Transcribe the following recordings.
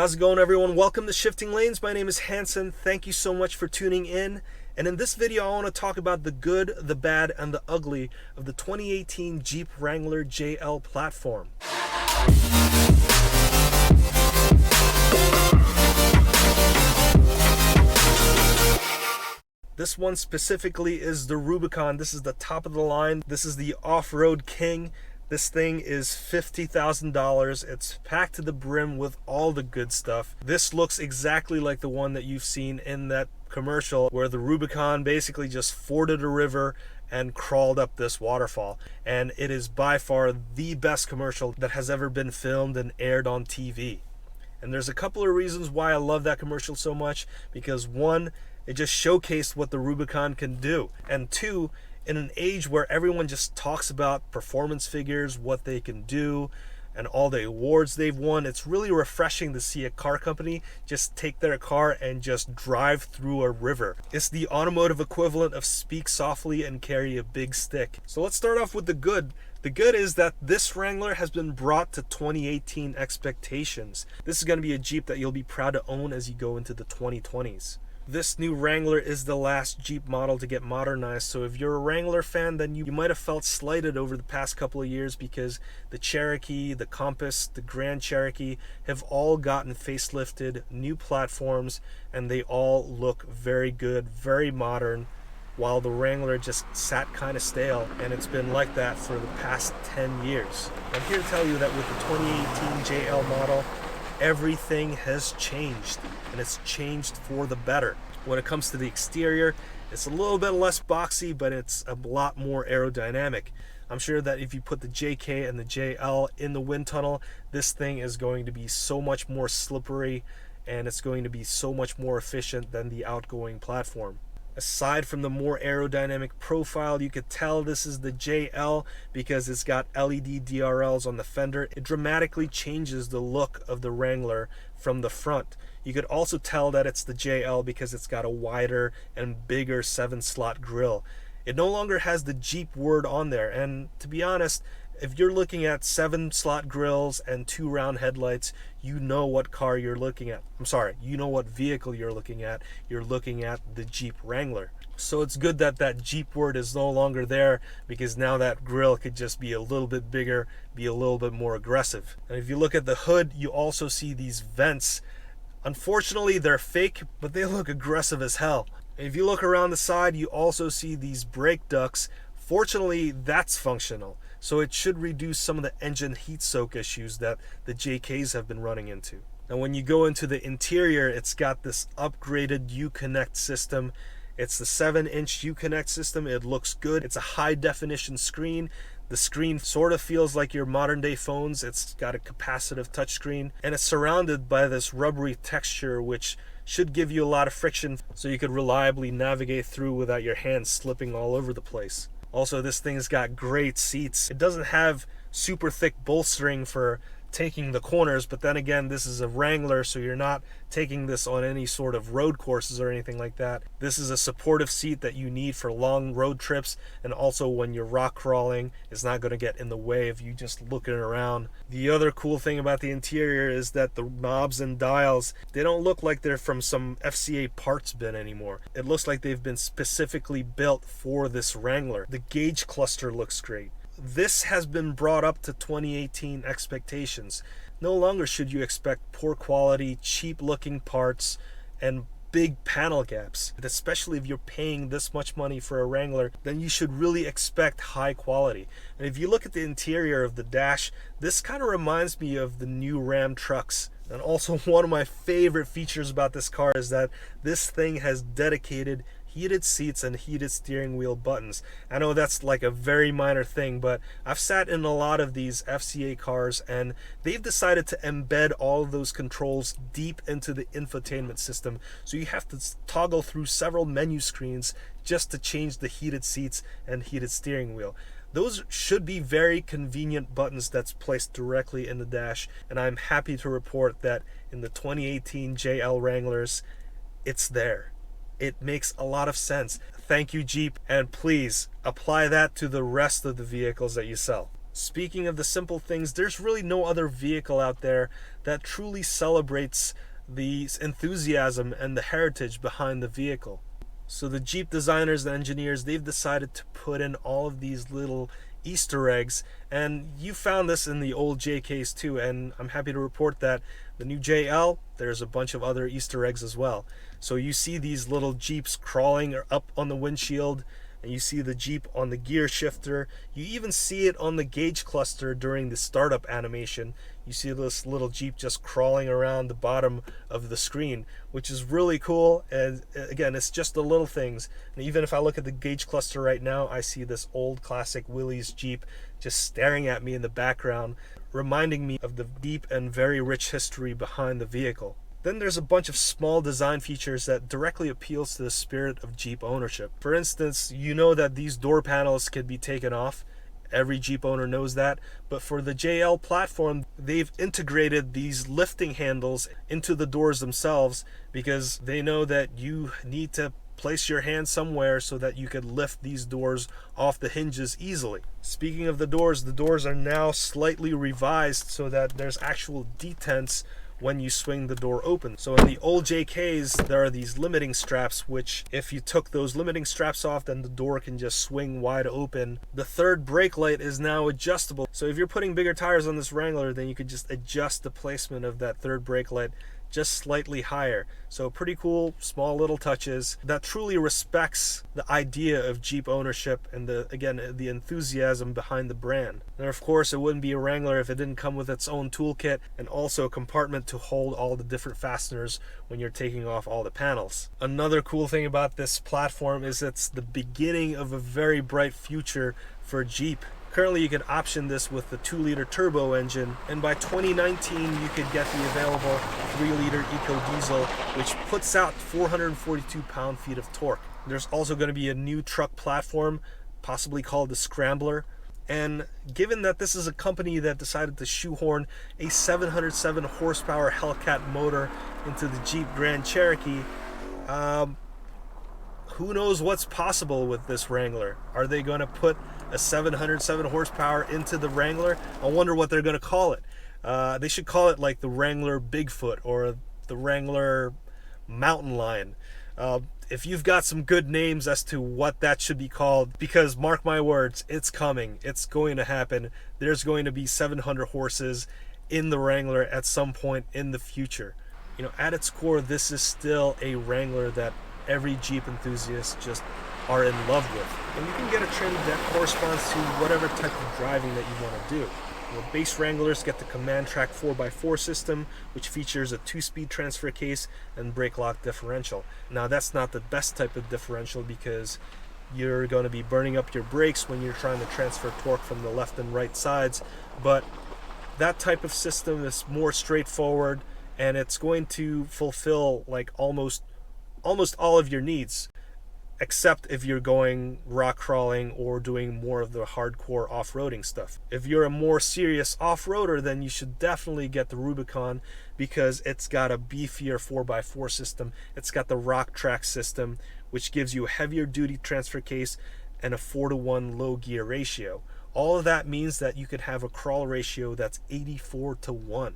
How's it going, everyone? Welcome to Shifting Lanes. My name is Hanson. Thank you so much for tuning in. And in this video, I want to talk about the good, the bad, and the ugly of the 2018 Jeep Wrangler JL platform. This one specifically is the Rubicon. This is the top of the line. This is the off-road king. This thing is $50,000. It's packed to the brim with all the good stuff. This looks exactly like the one that you've seen in that commercial where the Rubicon basically just forded a river and crawled up this waterfall. And it is by far the best commercial that has ever been filmed and aired on TV. And there's a couple of reasons why I love that commercial so much. Because one, it just showcased what the Rubicon can do. And two, in an age where everyone just talks about performance figures, what they can do, and all the awards they've won, it's really refreshing to see a car company just take their car and just drive through a river. It's the automotive equivalent of speak softly and carry a big stick. So let's start off with the good. The good is that this Wrangler has been brought to 2018 expectations. This is going to be a Jeep that you'll be proud to own as you go into the 2020s. This new Wrangler is the last Jeep model to get modernized, so if you're a Wrangler fan, then you might have felt slighted over the past couple of years because the Cherokee, the Compass, the Grand Cherokee have all gotten facelifted, new platforms, and they all look very good, very modern, while the Wrangler just sat kind of stale, and it's been like that for the past 10 years. I'm here to tell you that with the 2018 JL model, everything has changed, and it's changed for the better. When it comes to the exterior, it's a little bit less boxy, but it's a lot more aerodynamic. I'm sure that if you put the JK and the JL in the wind tunnel, this thing is going to be so much more slippery, and it's going to be so much more efficient than the outgoing platform. Aside from the more aerodynamic profile, you could tell this is the JL because it's got LED DRLs on the fender. It dramatically changes the look of the Wrangler from the front. You could also tell that it's the JL because it's got a wider and bigger 7-slot grille. It no longer has the Jeep word on there, and to be honest, if you're looking at 7-slot grills and 2 round headlights, you know what car you're looking at. I'm sorry, you know what vehicle you're looking at. You're looking at the Jeep Wrangler. So it's good that that Jeep word is no longer there, because now that grille could just be a little bit bigger, be a little bit more aggressive. And if you look at the hood, you also see these vents. Unfortunately, they're fake, but they look aggressive as hell. And if you look around the side, you also see these brake ducts. Fortunately, that's functional, so it should reduce some of the engine heat soak issues that the JKs have been running into. Now, when you go into the interior, it's got this upgraded Uconnect system. It's the 7-inch Uconnect system. It looks good. It's a high-definition screen. The screen sort of feels like your modern-day phones. It's got a capacitive touchscreen, and it's surrounded by this rubbery texture, which should give you a lot of friction so you could reliably navigate through without your hands slipping all over the place. Also, this thing's got great seats. It doesn't have super thick bolstering for taking the corners, but then again, this is a Wrangler, so you're not taking this on any sort of road courses or anything like that. This is a supportive seat that you need for long road trips, and also when you're rock crawling, it's not going to get in the way of you just looking around. The other cool thing about the interior is that the knobs and dials, they don't look like they're from some FCA parts bin anymore. It looks like they've been specifically built for this Wrangler. The gauge cluster looks great. This has been brought up to 2018 expectations. No longer should you expect poor quality, cheap looking parts and big panel gaps. But especially if you're paying this much money for a Wrangler, then you should really expect high quality. And if you look at the interior of the dash, this kind of reminds me of the new Ram trucks. And also, one of my favorite features about this car is that this thing has dedicated heated seats and heated steering wheel buttons. I know that's like a very minor thing, but I've sat in a lot of these FCA cars and they've decided to embed all of those controls deep into the infotainment system, so you have to toggle through several menu screens just to change the heated seats and heated steering wheel. Those should be very convenient buttons that's placed directly in the dash, and I'm happy to report that in the 2018 JL Wranglers, it's there. It makes a lot of sense. Thank you, Jeep, and please apply that to the rest of the vehicles that you sell. Speaking of the simple things, there's really no other vehicle out there that truly celebrates the enthusiasm and the heritage behind the vehicle. So the Jeep designers and engineers, they've decided to put in all of these little Easter eggs, and you found this in the old JKs too, and I'm happy to report that the new JL, there's a bunch of other Easter eggs as well. So you see these little Jeeps crawling up on the windshield, and you see the Jeep on the gear shifter. You even see it on the gauge cluster during the startup animation. You see this little Jeep just crawling around the bottom of the screen, which is really cool. And again, it's just the little things. And even if I look at the gauge cluster right now, I see this old classic Willys Jeep just staring at me in the background, reminding me of the deep and very rich history behind the vehicle. Then there's a bunch of small design features that directly appeals to the spirit of Jeep ownership. For instance, you know that these door panels can be taken off. Every Jeep owner knows that. But for the JL platform, they've integrated these lifting handles into the doors themselves because they know that you need to place your hand somewhere so that you could lift these doors off the hinges easily. Speaking of the doors are now slightly revised so that there's actual detents when you swing the door open. So in the old JKs, there are these limiting straps, which if you took those limiting straps off, then the door can just swing wide open. The third brake light is now adjustable. So if you're putting bigger tires on this Wrangler, then you could just adjust the placement of that third brake light just slightly higher. So pretty cool, small little touches that truly respects the idea of Jeep ownership and the enthusiasm behind the brand. And of course, it wouldn't be a Wrangler if it didn't come with its own toolkit and also a compartment to hold all the different fasteners when you're taking off all the panels. Another cool thing about this platform is it's the beginning of a very bright future for Jeep. Currently, you can option this with the 2-liter turbo engine, and by 2019, you could get the available 3-liter Eco Diesel, which puts out 442 pound-feet of torque. There's also going to be a new truck platform, possibly called the Scrambler. And given that this is a company that decided to shoehorn a 707 horsepower Hellcat motor into the Jeep Grand Cherokee, who knows what's possible with this Wrangler? Are they going to put a 707 horsepower into the Wrangler? I wonder what they're going to call it. They should call it like the Wrangler Bigfoot or the Wrangler Mountain Lion. If you've got some good names as to what that should be called, because mark my words, it's coming. It's going to happen. There's going to be 700 horses in the Wrangler at some point in the future. You know, at its core, this is still a Wrangler that every Jeep enthusiast just are in love with. And you can get a trim that corresponds to whatever type of driving that you want to do. Base Wranglers get the Command Track 4x4 system, which features a 2-speed transfer case and brake lock differential. Now that's not the best type of differential because you're going to be burning up your brakes when you're trying to transfer torque from the left and right sides, but that type of system is more straightforward and it's going to fulfill like almost all of your needs, except if you're going rock crawling or doing more of the hardcore off-roading stuff. If you're a more serious off-roader, then you should definitely get the Rubicon because it's got a beefier 4x4 system. It's got the Rock Track system, which gives you a heavier duty transfer case and a 4-to-1 low gear ratio. All of that means that you could have a crawl ratio that's 84-to-1.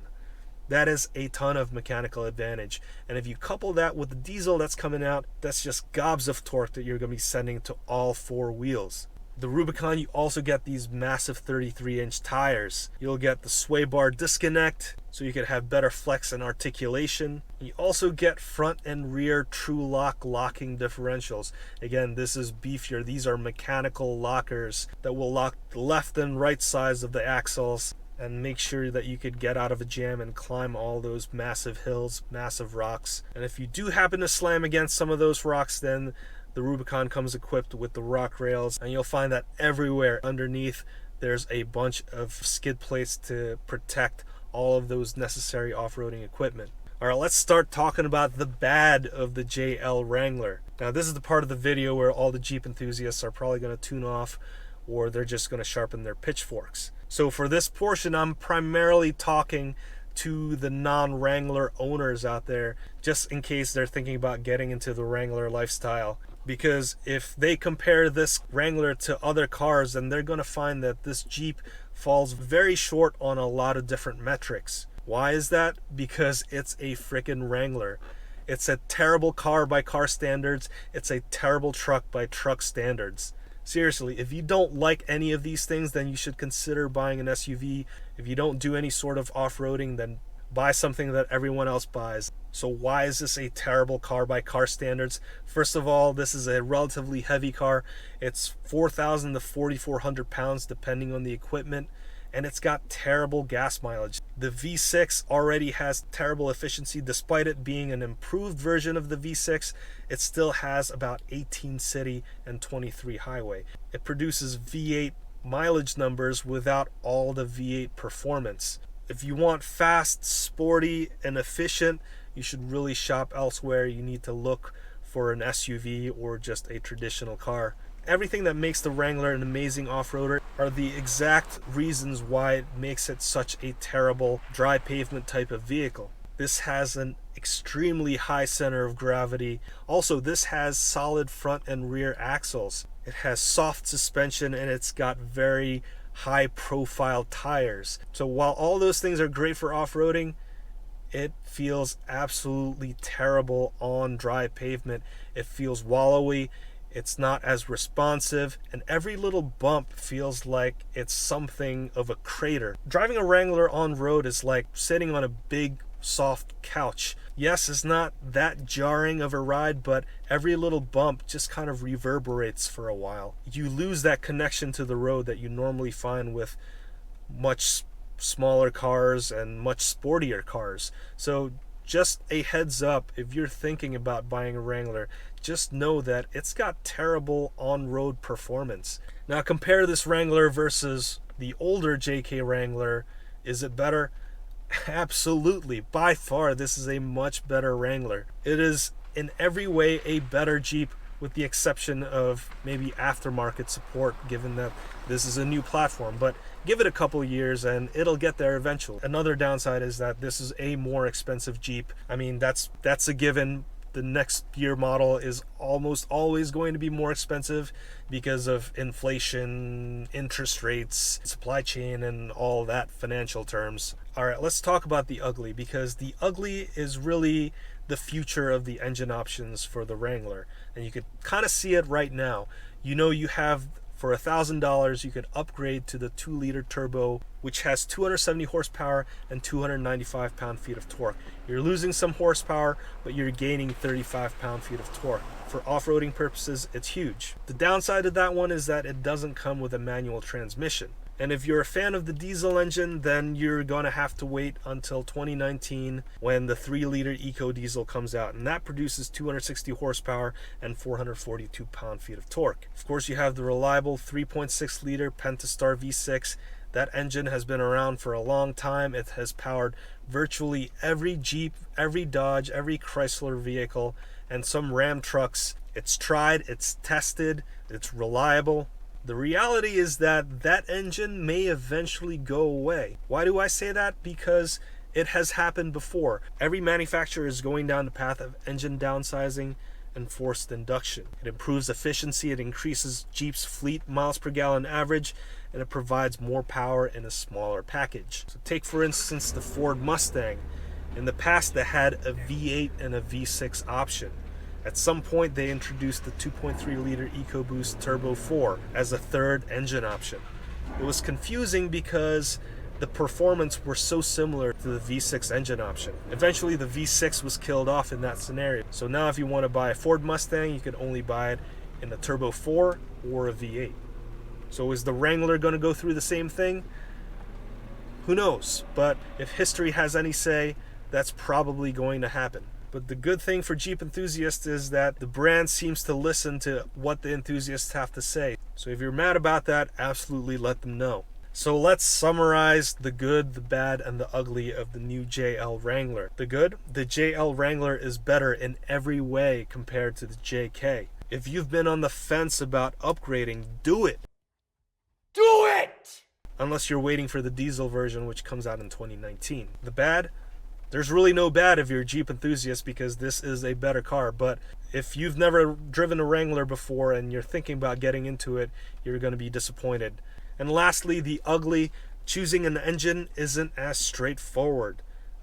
That is a ton of mechanical advantage. And if you couple that with the diesel that's coming out, that's just gobs of torque that you're going to be sending to all 4 wheels. The Rubicon, you also get these massive 33-inch tires. You'll get the sway bar disconnect, so you can have better flex and articulation. You also get front and rear true lock locking differentials. Again, this is beefier. These are mechanical lockers that will lock the left and right sides of the axles and make sure that you could get out of a jam and climb all those massive hills, massive rocks. And if you do happen to slam against some of those rocks, then the Rubicon comes equipped with the rock rails, and you'll find that everywhere underneath there's a bunch of skid plates to protect all of those necessary off-roading equipment. Alright, let's start talking about the bad of the JL Wrangler. Now this is the part of the video where all the Jeep enthusiasts are probably going to tune off, or they're just going to sharpen their pitchforks. So for this portion, I'm primarily talking to the non-Wrangler owners out there, just in case they're thinking about getting into the Wrangler lifestyle. Because if they compare this Wrangler to other cars, then they're going to find that this Jeep falls very short on a lot of different metrics. Why is that? Because it's a freaking Wrangler. It's a terrible car by car standards. It's a terrible truck by truck standards. Seriously, if you don't like any of these things, then you should consider buying an SUV. If you don't do any sort of off-roading, then buy something that everyone else buys. So why is this a terrible car by car standards? First of all, this is a relatively heavy car. It's 4,000 to 4,400 pounds depending on the equipment, and it's got terrible gas mileage. The V6 already has terrible efficiency. Despite it being an improved version of the V6, it still has about 18 city and 23 highway. It produces V8 mileage numbers without all the V8 performance. If you want fast, sporty, and efficient, you should really shop elsewhere. You need to look for an SUV or just a traditional car. Everything that makes the Wrangler an amazing off-roader are the exact reasons why it makes it such a terrible dry pavement type of vehicle. This has an extremely high center of gravity. Also, this has solid front and rear axles. It has soft suspension, and it's got very high profile tires. So while all those things are great for off-roading, it feels absolutely terrible on dry pavement. It feels wallowy. It's not as responsive, and every little bump feels like it's something of a crater. Driving a Wrangler on road is like sitting on a big soft couch. Yes, it's not that jarring of a ride, but every little bump just kind of reverberates for a while. You lose that connection to the road that you normally find with much smaller cars and much sportier cars. So just a heads up, if you're thinking about buying a Wrangler, just know that it's got terrible on-road performance. Now compare this Wrangler versus the older JK Wrangler. Is it better? Absolutely. By far, this is a much better Wrangler. It is in every way a better Jeep, with the exception of maybe aftermarket support, given that this is a new platform. But give it a couple years and it'll get there eventually. Another downside is that this is a more expensive Jeep. I mean, that's a given. The next year model is almost always going to be more expensive because of inflation, interest rates, supply chain, and all that financial terms. All right, let's talk about the Ugly, because the Ugly is really the future of the engine options for the Wrangler, and you could kind of see it right now. You know, you have, for $1,000, you could upgrade to the 2-liter turbo, which has 270 horsepower and 295 pound-feet of torque. You're losing some horsepower, but you're gaining 35 pound-feet of torque. For off-roading purposes, it's huge. The downside of that one is that it doesn't come with a manual transmission. And if you're a fan of the diesel engine, then you're going to have to wait until 2019 when the 3-liter Eco Diesel comes out, and that produces 260 horsepower and 442 pound-feet of torque. Of course, you have the reliable 3.6-liter Pentastar V6. That engine has been around for a long time. It has powered virtually every Jeep, every Dodge, every Chrysler vehicle, and some Ram trucks. It's tried, it's tested, it's reliable. The reality is that that engine may eventually go away. Why do I say that? Because it has happened before. Every manufacturer is going down the path of engine downsizing and forced induction. It improves efficiency, it increases Jeep's fleet miles per gallon average, and it provides more power in a smaller package. So take, for instance, the Ford Mustang. In the past, they had a V8 and a V6 option. At some point, they introduced the 2.3-liter EcoBoost Turbo 4 as a third engine option. It was confusing because the performance were so similar to the V6 engine option. Eventually, the V6 was killed off in that scenario. So now if you want to buy a Ford Mustang, you can only buy it in a Turbo 4 or a V8. So is the Wrangler going to go through the same thing? Who knows? But if history has any say, that's probably going to happen. But the good thing for Jeep enthusiasts is that the brand seems to listen to what the enthusiasts have to say. So if you're mad about that, absolutely let them know. So let's summarize the good, the bad, and the ugly of the new JL Wrangler. The good, the JL Wrangler is better in every way compared to the JK. If you've been on the fence about upgrading, do it! Do it! Unless you're waiting for the diesel version, which comes out in 2019. The bad, there's really no bad if you're a Jeep enthusiast, because this is a better car. But if you've never driven a Wrangler before and you're thinking about getting into it, you're going to be disappointed. And lastly, the ugly. Choosing an engine isn't as straightforward.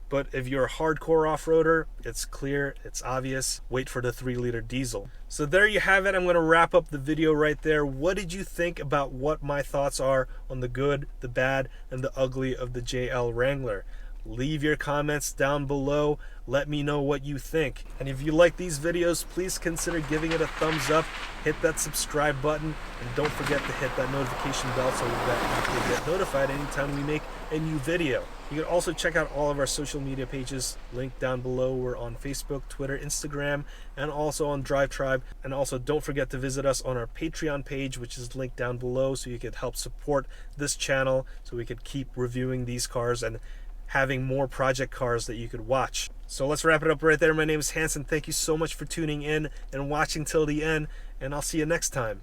But if you're a hardcore off-roader, it's clear, it's obvious. Wait for the 3-liter diesel. So there you have it. I'm going to wrap up the video right there. What did you think about what my thoughts are on the good, the bad, and the ugly of the JL Wrangler? Leave your comments down below. Let me know what you think. And if you like these videos, please consider giving it a thumbs up. Hit that subscribe button. And don't forget to hit that notification bell so that you can get notified anytime we make a new video. You can also check out all of our social media pages linked down below. We're on Facebook, Twitter, Instagram, and also on Drive Tribe. And also don't forget to visit us on our Patreon page, which is linked down below, so you could help support this channel so we could keep reviewing these cars and having more project cars that you could watch. So let's wrap it up right there. My name is Hanson. Thank you so much for tuning in and watching till the end, and I'll see you next time.